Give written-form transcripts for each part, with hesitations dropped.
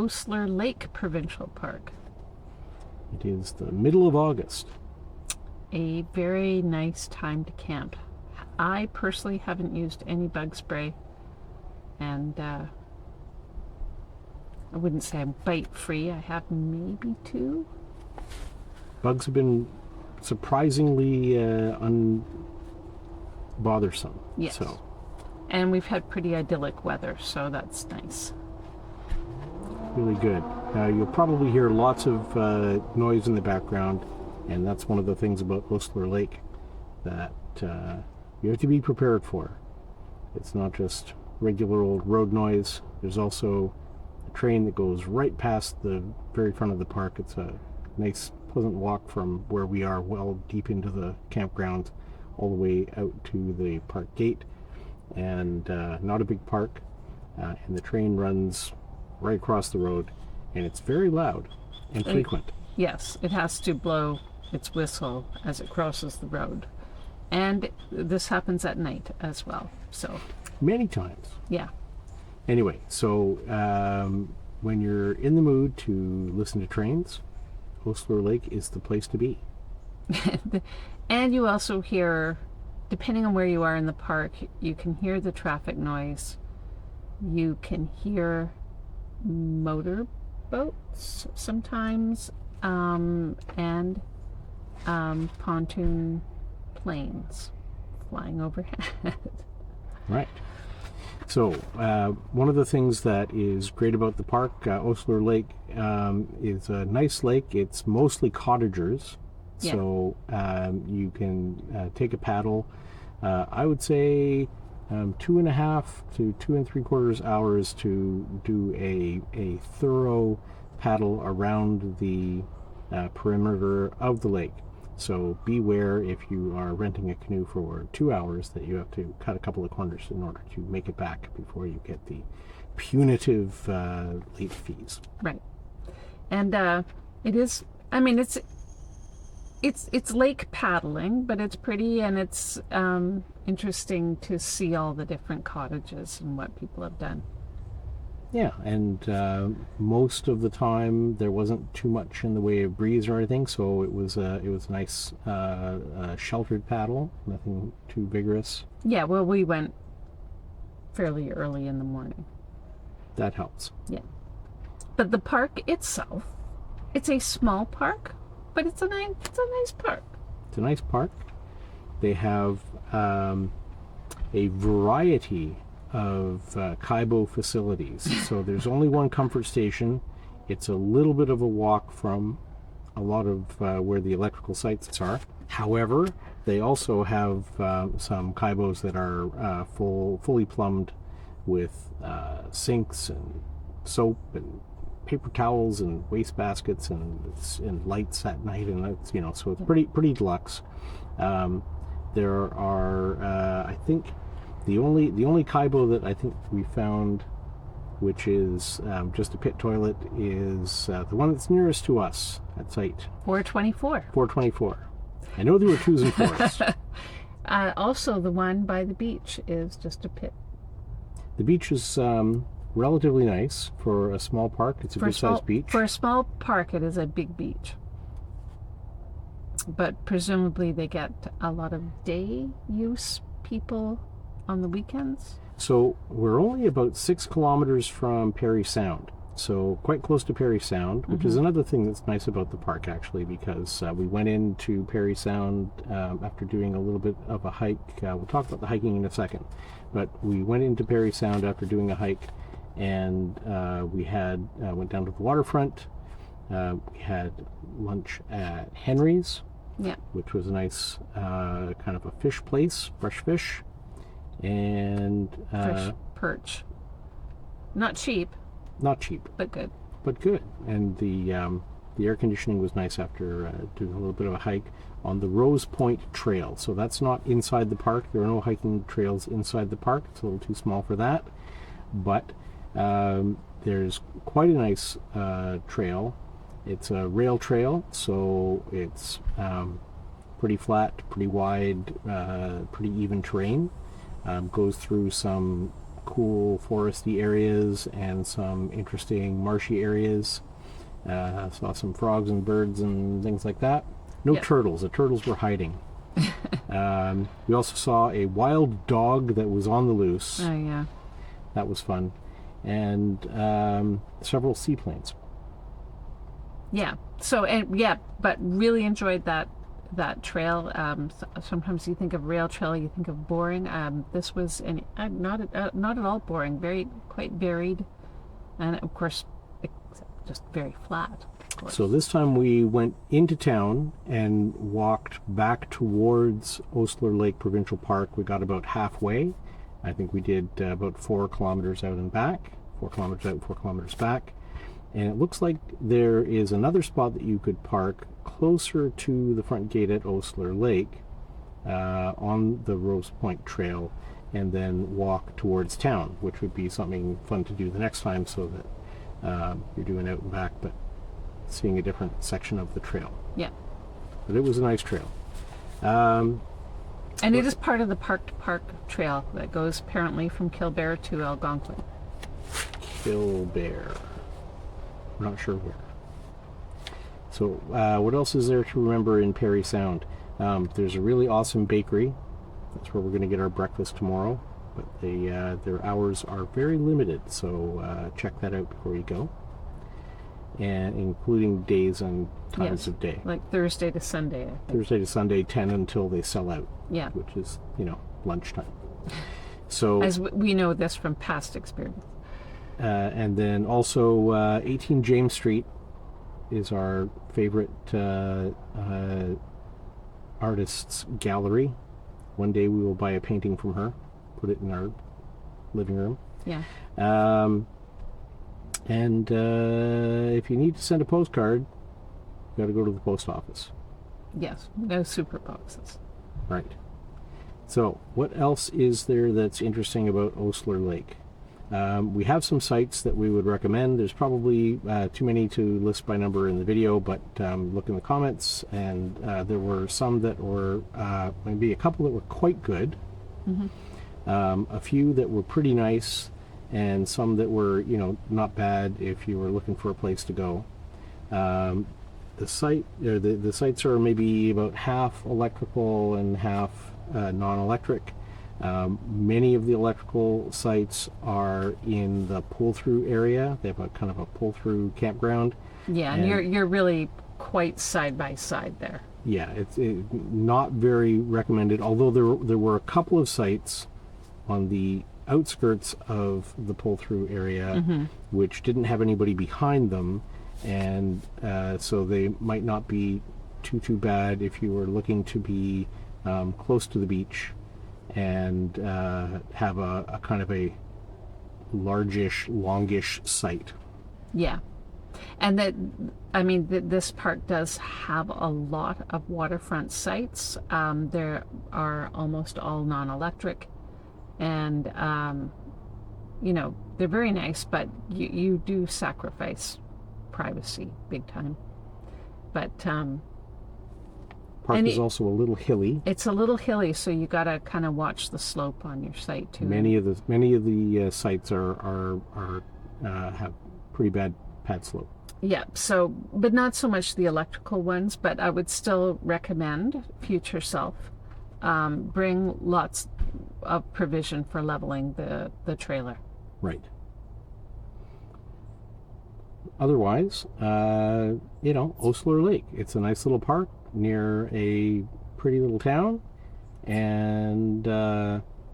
Oastler Lake Provincial Park. It is the middle of August. A very nice time to camp. I personally haven't used any bug spray, and I wouldn't say I'm bite free. I have maybe 2. Bugs have been surprisingly unbothersome. Yes. So. And we've had pretty idyllic weather, so that's nice. Really good. You'll probably hear lots of noise in the background, and that's one of the things about Oastler Lake that you have to be prepared for. It's not just regular old road noise. There's also a train that goes right past the very front of the park. It's a nice, pleasant walk from where we are, well deep into the campground, all the way out to the park gate. And not a big park, and the train runs right across the road, and it's very loud and frequent. Yes, it has to blow its whistle as it crosses the road. And this happens at night as well. So Many times. yeah. Anyway, so when you're in the mood to listen to trains, Oastler Lake is the place to be. And you also hear, depending on where you are in the park, you can hear the traffic noise. You can hear motorboats sometimes, and pontoon planes flying overhead. Right. So one of the things that is great about the park, Oastler Lake, is a nice lake. It's mostly cottagers. Yeah. So you can take a paddle. I would say 2.5 to 2 3/4 hours to do a thorough paddle around the perimeter of the lake. So beware if you are renting a canoe for 2 hours that you have to cut a couple of corners in order to make it back before you get the punitive late fees. Right. And it is, I mean, it's lake paddling, but it's pretty, and it's interesting to see all the different cottages and what people have done. Yeah, and most of the time there wasn't too much in the way of breeze or anything, so it was a nice sheltered paddle, nothing too vigorous. Yeah, well, we went fairly early in the morning. That helps. Yeah. But the park itself, it's a small park, but it's a nice park. It's a nice park. They have a variety of Kaibo facilities. So there's only one comfort station. It's a little bit of a walk from a lot of where the electrical sites are. However, they also have some Kaibos that are fully plumbed with sinks and soap and paper towels and waste baskets and lights at night, and it's, so it's pretty deluxe. There are I think the only Kaibo that I think we found, which is just a pit toilet, is the one that's nearest to us at site. 424. 424. I know there were 2s and 4s. Also, the one by the beach is just a pit. The beach is relatively nice for a small park. It's a good-sized beach. For a small park, it is a big beach. But presumably they get a lot of day use people on the weekends. So we're only about 6 kilometers from Parry Sound. So quite close to Parry Sound, which is another thing that's nice about the park, actually, because we went into Parry Sound after doing a little bit of a hike. We'll talk about the hiking in a second. But we went into Parry Sound after doing a hike, and we went down to the waterfront. We had lunch at Henry's, which was a nice kind of a fish place, fresh fish, and fresh perch. Not cheap, but good. And the air conditioning was nice after doing a little bit of a hike on the Rose Point Trail. So that's not inside the park. There are no hiking trails inside the park. It's a little too small for that. But there's quite a nice trail. It's a rail trail, so it's pretty flat, pretty wide, pretty even terrain. Goes through some cool foresty areas and some interesting marshy areas. Saw some frogs and birds and things like that. No Yep. turtles. The turtles were hiding. We also saw a wild dog that was on the loose. Oh yeah. That was fun. And several seaplanes. Yeah. So but really enjoyed that trail. Sometimes you think of rail trail, you think of boring. This was not at all boring. Quite varied, and of course, just very flat. Of course. So this time we went into town and walked back towards Oastler Lake Provincial Park. We got about halfway. I think we did about 4 kilometers out and back, 4 kilometers out, 4 kilometers back. And it looks like there is another spot that you could park closer to the front gate at Oastler Lake on the Rose Point Trail and then walk towards town, which would be something fun to do the next time so that you're doing out and back, but seeing a different section of the trail. Yeah. But it was a nice trail. And it is part of the Park to Park trail that goes apparently from Killbear to Algonquin. Killbear. I'm not sure where. So what else is there to remember in Parry Sound? There's a really awesome bakery. That's where we're going to get our breakfast tomorrow. But their hours are very limited, so check that out before you go. And including days and times of day. Like Thursday to Sunday, I think. Thursday to Sunday, 10 until they sell out. Yeah. Which is, lunchtime. So As we know this from past experience. and then also 18 James Street is our favorite artist's gallery. One day we will buy a painting from her, put it in our living room. Yeah. And if you need to send a postcard, you got to go to the post office. Yes. No super boxes. Right. So what else is there that's interesting about Oastler Lake? We have some sites that we would recommend. There's probably too many to list by number in the video, but look in the comments, and there were some that were, maybe a couple that were quite good, a few that were pretty nice, and some that were, not bad if you were looking for a place to go. The sites are maybe about half electrical and half non-electric. Many of the electrical sites are in the pull-through area. They have a kind of a pull-through campground. Yeah, and you're really quite side by side there. Yeah, it's not very recommended. Although there were a couple of sites on the outskirts of the pull-through area which didn't have anybody behind them, and so they might not be too bad if you were looking to be close to the beach and have a kind of a largish, longish site. Yeah. And this park does have a lot of waterfront sites. There are almost all non-electric, and they're very nice, but you do sacrifice privacy big time. But Park is also a little hilly. it's a little hilly, so you gotta kind of watch the slope on your site too. Many of the sites are have pretty bad pad slope. Yeah, so, but not so much the electrical ones, but I would still recommend future self bring lots of provision for leveling the trailer. Right. Otherwise, Oastler Lake. It's a nice little park near a pretty little town, and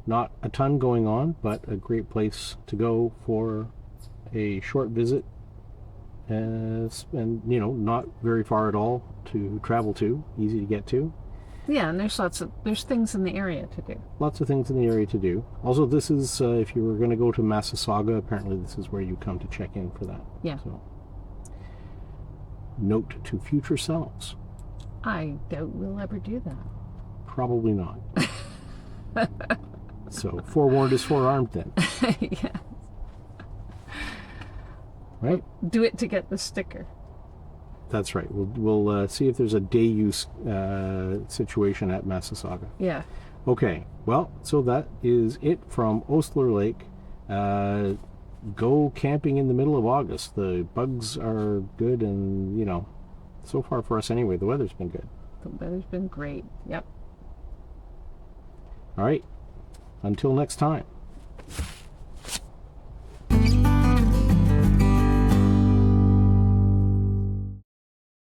not a ton going on, but a great place to go for a short visit, and not very far at all to travel to, easy to get to. Yeah, and there's things in the area to do. Lots of things in the area to do. Also, this is if you were going to go to Massasauga, apparently this is where you come to check in for that. Yeah. So, note to future selves. I doubt we'll ever do that. Probably not. So, forewarned is forearmed then. Yeah. Right? Do it to get the sticker. That's right. We'll see if there's a day use situation at Massasauga. Yeah. Okay. Well, so that is it from Oastler Lake. Go camping in the middle of August. The bugs are good, and so far for us anyway, the weather's been good. The weather's been great. Yep. All right. Until next time.